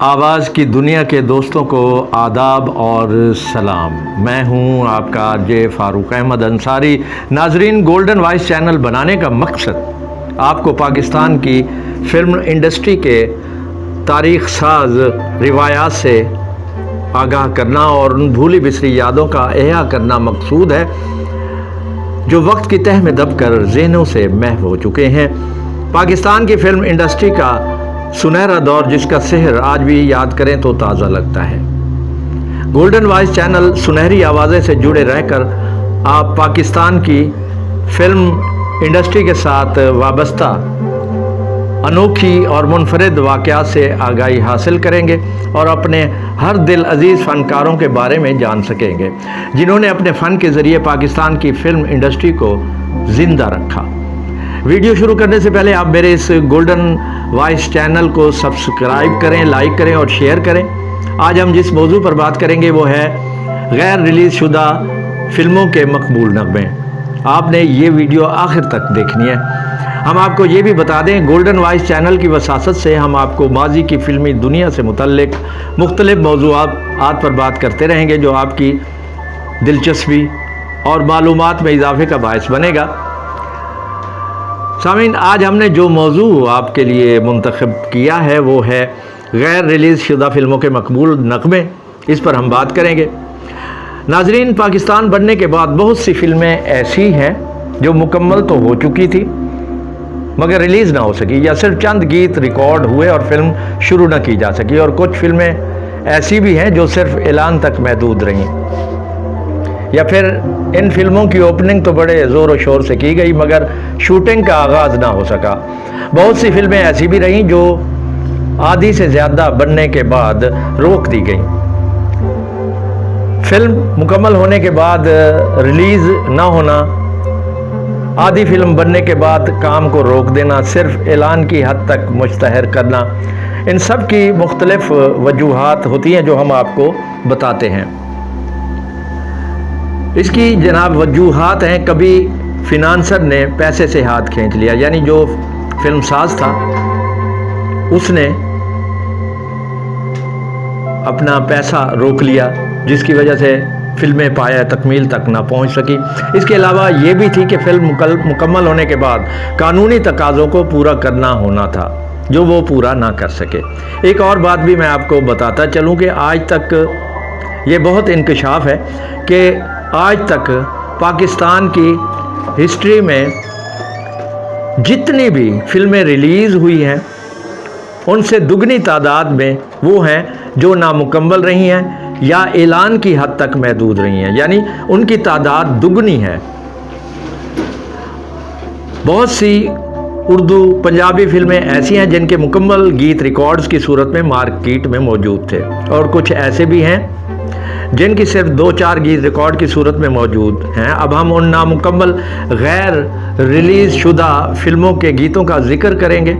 آواز کی دنیا کے دوستوں کو آداب اور سلام. میں ہوں آپ کا جے فاروق احمد انصاری. ناظرین، گولڈن وائس چینل بنانے کا مقصد آپ کو پاکستان کی فلم انڈسٹری کے تاریخ ساز روایات سے آگاہ کرنا اور ان بھولی بسری یادوں کا احیا کرنا مقصود ہے جو وقت کی تہ میں دب کر ذہنوں سے محو ہو چکے ہیں. پاکستان کی فلم انڈسٹری کا سنہرا دور جس کا سحر آج بھی یاد کریں تو تازہ لگتا ہے. گولڈن وائس چینل سنہری آوازیں سے جڑے رہ کر آپ پاکستان کی فلم انڈسٹری کے ساتھ وابستہ انوکھی اور منفرد واقعات سے آگاہی حاصل کریں گے اور اپنے ہر دل عزیز فنکاروں کے بارے میں جان سکیں گے جنہوں نے اپنے فن کے ذریعے پاکستان کی فلم انڈسٹری کو زندہ رکھا. ویڈیو شروع کرنے سے پہلے آپ میرے اس گولڈن وائس چینل کو سبسکرائب کریں، لائک کریں اور شیئر کریں. آج ہم جس موضوع پر بات کریں گے وہ ہے غیر ریلیز شدہ فلموں کے مقبول نغمے. آپ نے یہ ویڈیو آخر تک دیکھنی ہے. ہم آپ کو یہ بھی بتا دیں، گولڈن وائس چینل کی وساطت سے ہم آپ کو ماضی کی فلمی دنیا سے متعلق مختلف موضوعات پر بات کرتے رہیں گے جو آپ کی دلچسپی اور معلومات میں اضافے کا باعث بنے گا. سامعین، آج ہم نے جو موضوع آپ کے لیے منتخب کیا ہے وہ ہے غیر ریلیز شدہ فلموں کے مقبول نغمے. اس پر ہم بات کریں گے. ناظرین، پاکستان بننے کے بعد بہت سی فلمیں ایسی ہیں جو مکمل تو ہو چکی تھی مگر ریلیز نہ ہو سکی، یا صرف چند گیت ریکارڈ ہوئے اور فلم شروع نہ کی جا سکی، اور کچھ فلمیں ایسی بھی ہیں جو صرف اعلان تک محدود رہیں، یا پھر ان فلموں کی اوپننگ تو بڑے زور و شور سے کی گئی مگر شوٹنگ کا آغاز نہ ہو سکا. بہت سی فلمیں ایسی بھی رہیں جو آدھی سے زیادہ بننے کے بعد روک دی گئیں. فلم مکمل ہونے کے بعد ریلیز نہ ہونا، آدھی فلم بننے کے بعد کام کو روک دینا، صرف اعلان کی حد تک مشتہر کرنا، ان سب کی مختلف وجوہات ہوتی ہیں جو ہم آپ کو بتاتے ہیں. اس کی جناب وجوہات ہیں، کبھی فنانسر نے پیسے سے ہاتھ کھینچ لیا، یعنی جو فلم ساز تھا اس نے اپنا پیسہ روک لیا جس کی وجہ سے فلمیں پایہ تکمیل تک نہ پہنچ سکی. اس کے علاوہ یہ بھی تھی کہ فلم مکمل ہونے کے بعد قانونی تقاضوں کو پورا کرنا ہونا تھا جو وہ پورا نہ کر سکے. ایک اور بات بھی میں آپ کو بتاتا چلوں کہ آج تک یہ بہت انکشاف ہے کہ آج تک پاکستان کی ہسٹری میں جتنی بھی فلمیں ریلیز ہوئی ہیں ان سے دگنی تعداد میں وہ ہیں جو نامکمل رہی ہیں یا اعلان کی حد تک محدود رہی ہیں، یعنی ان کی تعداد دگنی ہے. بہت سی اردو پنجابی فلمیں ایسی ہیں جن کے مکمل گیت ریکارڈز کی صورت میں مارکیٹ میں موجود تھے، اور کچھ ایسے بھی ہیں جن کی صرف 2-4 گیت ریکارڈ کی صورت میں موجود ہیں. اب ہم ان نامکمل غیر ریلیز شدہ فلموں کے گیتوں کا ذکر کریں گے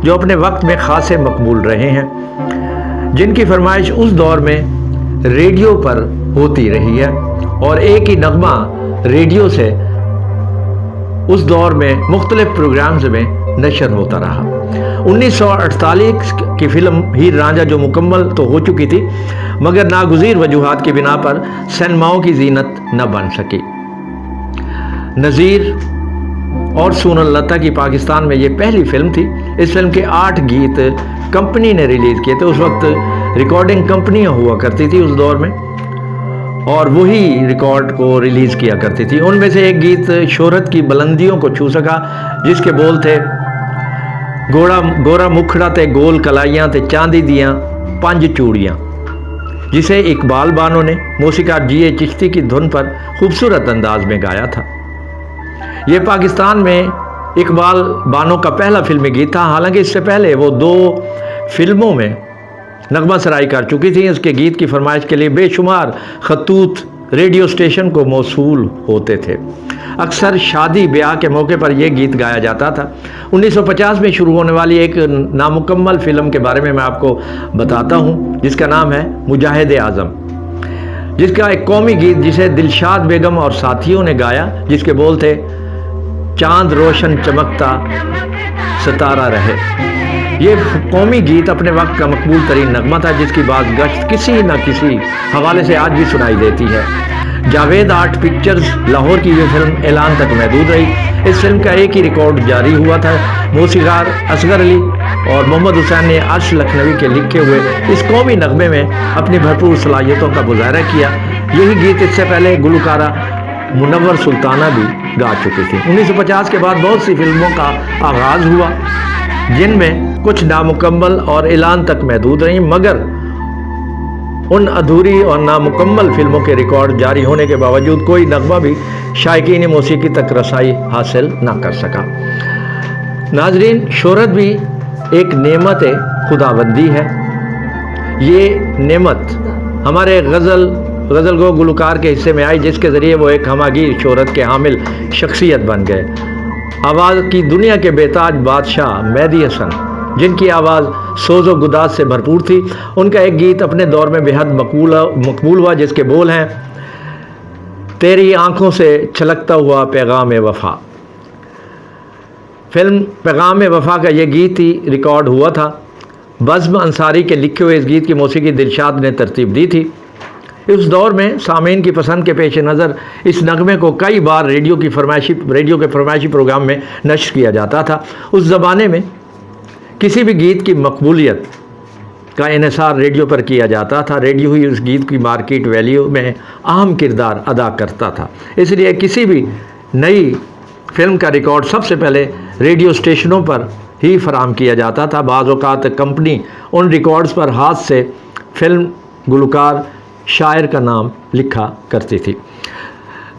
جو اپنے وقت میں خاصے مقبول رہے ہیں، جن کی فرمائش اس دور میں ریڈیو پر ہوتی رہی ہے اور ایک ہی نغمہ ریڈیو سے اس دور میں مختلف پروگرامز میں نشر ہوتا رہا. 1948 کی فلم ہیر رانجھا جو مکمل تو ہو چکی تھی مگر ناگزیر وجوہات کی بنا پر سینماؤں کی زینت نہ بن سکی. نذیر اور سونل لتا کی پاکستان میں یہ پہلی فلم تھی. اس فلم کے 8 گیت کمپنی نے ریلیز کیے تھے. اس وقت ریکارڈنگ کمپنیاں ہوا کرتی تھی اس دور میں اور وہی ریکارڈ کو ریلیز کیا کرتی تھی. ان میں سے ایک گیت شہرت کی بلندیوں کو چھو سکا جس کے بول تھے گورا مکھڑا تے گول کلائیاں تے چاندی دیاں 5 چوڑیاں، جسے اقبال بانو نے موسیقار جی اے چشتی کی دھن پر خوبصورت انداز میں گایا تھا. یہ پاکستان میں اقبال بانو کا پہلا فلمی گیت تھا، حالانکہ اس سے پہلے وہ 2 فلموں میں نغمہ سرائی کر چکی تھی. اس کے گیت کی فرمائش کے لیے بے شمار خطوط ریڈیو اسٹیشن کو موصول ہوتے تھے. اکثر شادی بیاہ کے موقع پر یہ گیت گایا جاتا تھا. 1950 میں شروع ہونے والی ایک نامکمل فلم کے بارے میں آپ کو بتاتا ہوں جس کا نام ہے مجاہد اعظم، جس کا ایک قومی گیت جسے دلشاد بیگم اور ساتھیوں نے گایا، جس کے بول تھے چاند روشن چمکتا ستارہ رہے. یہ قومی گیت اپنے وقت کا مقبول ترین نغمہ تھا جس کی بات گشت کسی نہ کسی حوالے سے آج بھی سنائی دیتی ہے۔ جاوید آرٹ پکچرز لاہور کی یہ فلم اعلان تک محدود رہی۔ اس فلم کا ایک ہی ریکارڈ جاری ہوا تھا۔ موسیقار اصغر علی اور محمد حسین نے عرش لکھنوی کے لکھے ہوئے اس قومی نغمے میں اپنی بھرپور صلاحیتوں کا مظاہرہ کیا۔ یہی گیت اس سے پہلے گلوکارہ منور سلطانہ بھی گا چکی تھی۔ 1950 کے بعد بہت سی فلموں کا آغاز ہوا جن میں کچھ نامکمل اور اعلان تک محدود رہیں، مگر ان ادھوری اور نامکمل فلموں کے ریکارڈ جاری ہونے کے باوجود کوئی نغمہ بھی شائقین موسیقی تک رسائی حاصل نہ کر سکا۔ ناظرین، شہرت بھی ایک نعمت خداوندی ہے۔ یہ نعمت ہمارے غزل گو گلوکار کے حصے میں آئی جس کے ذریعے وہ ایک ہماگیر شہرت کے حامل شخصیت بن گئے۔ آواز کی دنیا کے بیتاج بادشاہ مہدی حسن، جن کی آواز سوز و گداز سے بھرپور تھی، ان کا ایک گیت اپنے دور میں بےحد مقبول ہوا جس کے بول ہیں: تیری آنکھوں سے چھلکتا ہوا پیغام وفا۔ فلم پیغام وفا کا یہ گیت ہی ریکارڈ ہوا تھا۔ بزم انصاری کے لکھے ہوئے اس گیت کی موسیقی دلشاد نے ترتیب دی تھی۔ اس دور میں سامعین کی پسند کے پیش نظر اس نغمے کو کئی بار ریڈیو کے فرمائشی پروگرام میں نشر کیا جاتا تھا۔ اس زمانے میں کسی بھی گیت کی مقبولیت کا انحصار ریڈیو پر کیا جاتا تھا۔ ریڈیو ہی اس گیت کی مارکیٹ ویلیو میں اہم کردار ادا کرتا تھا۔ اس لیے کسی بھی نئی فلم کا ریکارڈ سب سے پہلے ریڈیو اسٹیشنوں پر ہی فراہم کیا جاتا تھا۔ بعض اوقات کمپنی ان ریکارڈز پر ہاتھ سے فلم گلوکار شاعر کا نام لکھا کرتی تھی۔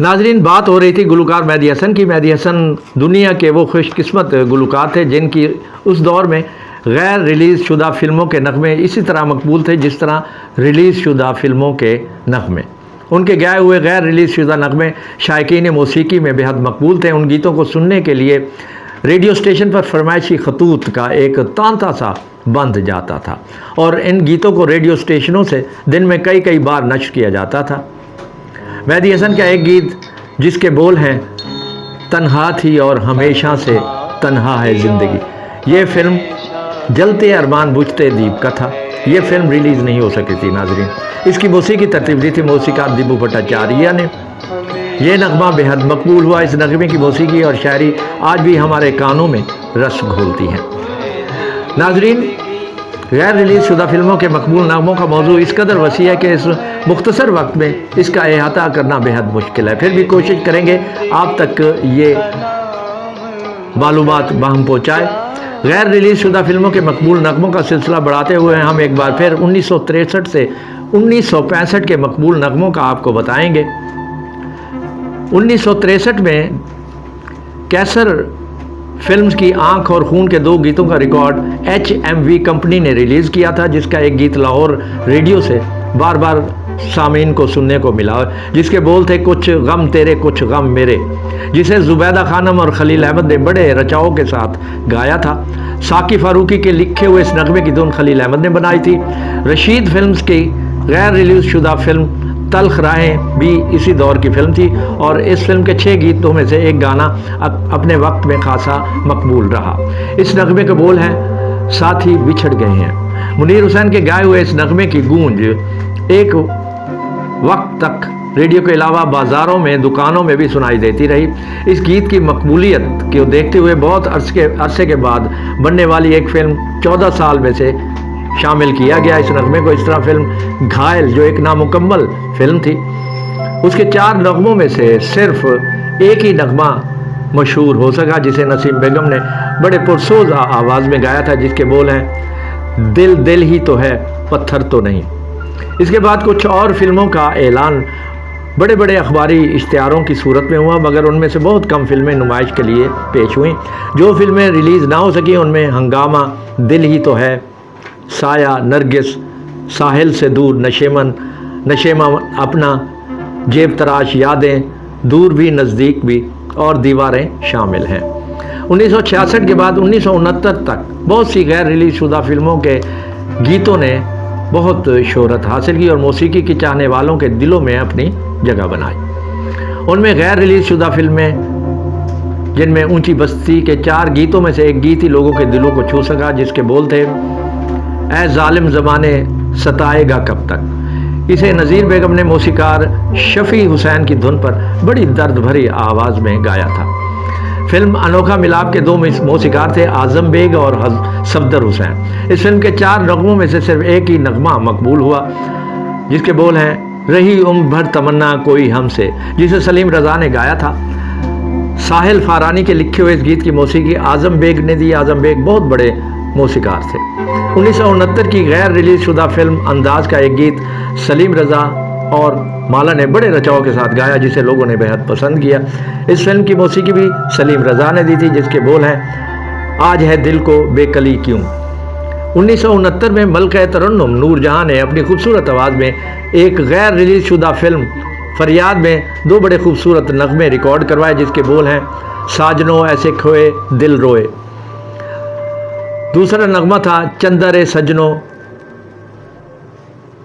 ناظرین، بات ہو رہی تھی گلوکار مہدی حسن کی۔ مہدی حسن دنیا کے وہ خوش قسمت گلوکار تھے جن کی اس دور میں غیر ریلیز شدہ فلموں کے نغمے اسی طرح مقبول تھے جس طرح ریلیز شدہ فلموں کے نغمے۔ ان کے گائے ہوئے غیر ریلیز شدہ نغمے شائقین موسیقی میں بے حد مقبول تھے۔ ان گیتوں کو سننے کے لیے ریڈیو اسٹیشن پر فرمائشی خطوط کا ایک تانتا سا بندھ جاتا تھا اور ان گیتوں کو ریڈیو اسٹیشنوں سے دن میں کئی بار نشر کیا جاتا تھا۔ مہدی حسن کا ایک گیت جس کے بول ہیں: تنہا تھی اور ہمیشہ سے تنہا ہے زندگی۔ یہ فلم جلتے ارمان بجھتے دیپ کا تھا۔ یہ فلم ریلیز نہیں ہو سکی تھی ناظرین۔ اس کی موسیقی ترتیب دی تھی موسیقار دیبو بھٹاچاریہ نے۔ یہ نغمہ بے حد مقبول ہوا۔ اس نغمے کی موسیقی اور شاعری آج بھی ہمارے کانوں میں رس گھولتی ہیں۔ ناظرین، غیر ریلیز شدہ فلموں کے مقبول نغموں کا موضوع اس قدر وسیع ہے کہ اس مختصر وقت میں اس کا احاطہ کرنا بے حد مشکل ہے۔ پھر بھی کوشش کریں گے آپ تک یہ معلومات باہم پہنچائے۔ غیر ریلیز شدہ فلموں کے مقبول نغموں کا سلسلہ بڑھاتے ہوئے ہم ایک بار پھر 1963 سے 1965 کے مقبول نغموں کا آپ کو بتائیں گے۔ 1963 میں کیسر فلمز کی آنکھ اور خون کے 2 گیتوں کا ریکارڈ HMV کمپنی نے ریلیز کیا تھا، جس کا ایک گیت لاہور ریڈیو سے بار بار سامعین کو سننے کو ملا، جس کے بول تھے: کچھ غم تیرے کچھ غم میرے، جسے زبیدہ خانم اور خلیل احمد نے بڑے رچاؤ کے ساتھ گایا تھا۔ ساقی فاروقی کے لکھے ہوئے اس نغمے کی دھن خلیل احمد نے بنائی تھی۔ رشید فلمز کی غیر ریلیز شدہ فلم تلخ راہیں بھی اسی دور کی فلم تھی اور اس فلم کے 6 گیتوں میں سے ایک گانا اپنے وقت میں خاصا مقبول رہا۔ اس نغمے کے بول ہیں: ساتھی بچھڑ گئے ہیں۔ منیر حسین کے گائے ہوئے اس نغمے کی گونج ایک وقت تک ریڈیو کے علاوہ بازاروں میں، دکانوں میں بھی سنائی دیتی رہی۔ اس گیت کی مقبولیت کو دیکھتے ہوئے بہت عرصے کے بعد بننے والی ایک فلم 14 سال میں سے شامل کیا گیا اس نغمے کو۔ اس طرح فلم گھائل، جو ایک نامکمل فلم تھی، اس کے 4 نغموں میں سے صرف ایک ہی نغمہ مشہور ہو سکا جسے نسیم بیگم نے بڑے پرسوز آواز میں گایا تھا، جس کے بول ہیں: دل دل ہی تو ہے پتھر تو نہیں۔ اس کے بعد کچھ اور فلموں کا اعلان بڑے بڑے اخباری اشتہاروں کی صورت میں ہوا، مگر ان میں سے بہت کم فلمیں نمائش کے لیے پیش ہوئیں۔ جو فلمیں ریلیز نہ ہو سکیں ان میں ہنگامہ، دل ہی تو ہے، سایہ، نرگس، ساحل سے دور، نشیمہ اپنا، جیب تراش یادیں، دور بھی نزدیک بھی اور دیواریں شامل ہیں۔ 1966 کے بعد 1969 تک بہت سی غیر ریلیز شدہ فلموں کے گیتوں نے بہت شہرت حاصل کی اور موسیقی کی چاہنے والوں کے دلوں میں اپنی جگہ بنائی۔ ان میں غیر ریلیز شدہ فلمیں جن میں اونچی بستی کے 4 گیتوں میں سے ایک گیت ہی لوگوں کے دلوں کو چھو سکا، جس کے بول تھے اے ظالم زمانے ستائے گا کب تک۔ اسے نذیر بیگم نے موسیقار شفیع حسین کی دھن پر بڑی درد بھری آواز میں گایا تھا۔ فلم انوکھا ملاپ کے 2 موسیقار تھے، اعظم بیگ اور صفدر حسین۔ اس فلم کے 4 نغموں میں سے صرف ایک ہی نغمہ مقبول ہوا، جس کے بول ہیں رہی عمر بھر تمنا کوئی ہم سے، جسے سلیم رضا نے گایا تھا۔ ساحل فارانی کے لکھے ہوئے اس گیت کی موسیقی اعظم بیگ نے دی۔ اعظم بیگ بہت بڑے موسیقار تھے۔ 1969 کی غیر ریلیز شدہ فلم انداز کا ایک گیت سلیم رضا اور مالا نے بڑے رچاؤ کے ساتھ گایا، جسے لوگوں نے بہت پسند کیا۔ اس فلم کی موسیقی بھی سلیم رضا نے دی تھی، جس کے بول ہیں آج ہے دل کو بے کلی کیوں۔ 1969 میں ملکہ ترنم نور جہاں نے اپنی خوبصورت آواز میں ایک غیر ریلیز شدہ فلم فریاد میں 2 بڑے خوبصورت نغمے ریکارڈ کروائے، جس کے بول ہیں ساجنوں ایسے کھوئے دل روئے۔ دوسرا نغمہ تھا چندر سجنوں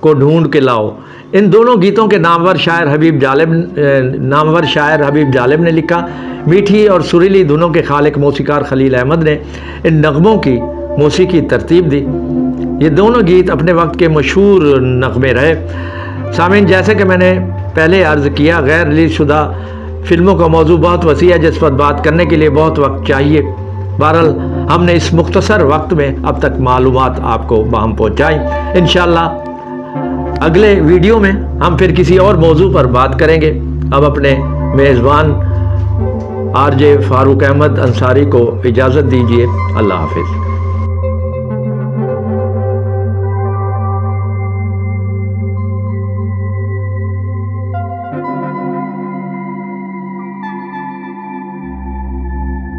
کو ڈھونڈ کے لاؤ۔ ان دونوں گیتوں کے نامور شاعر حبیب جالب نے لکھا۔ میٹھی اور سریلی دھنوں کے خالق موسیقار خلیل احمد نے ان نغموں کی موسیقی ترتیب دی۔ یہ دونوں گیت اپنے وقت کے مشہور نغمے رہے۔ سامعین، جیسے کہ میں نے پہلے عرض کیا، غیر ریلیز شدہ فلموں کا موضوع بہت وسیع ہے، جس پر بات کرنے کے لیے بہت وقت چاہیے۔ بہرحال ہم نے اس مختصر وقت میں اب تک معلومات آپ کو باہم پہنچائی۔ انشاءاللہ اگلے ویڈیو میں ہم پھر کسی اور موضوع پر بات کریں گے۔ اب اپنے میزبان RJ فاروق احمد انصاری کو اجازت دیجیے۔ اللہ حافظ۔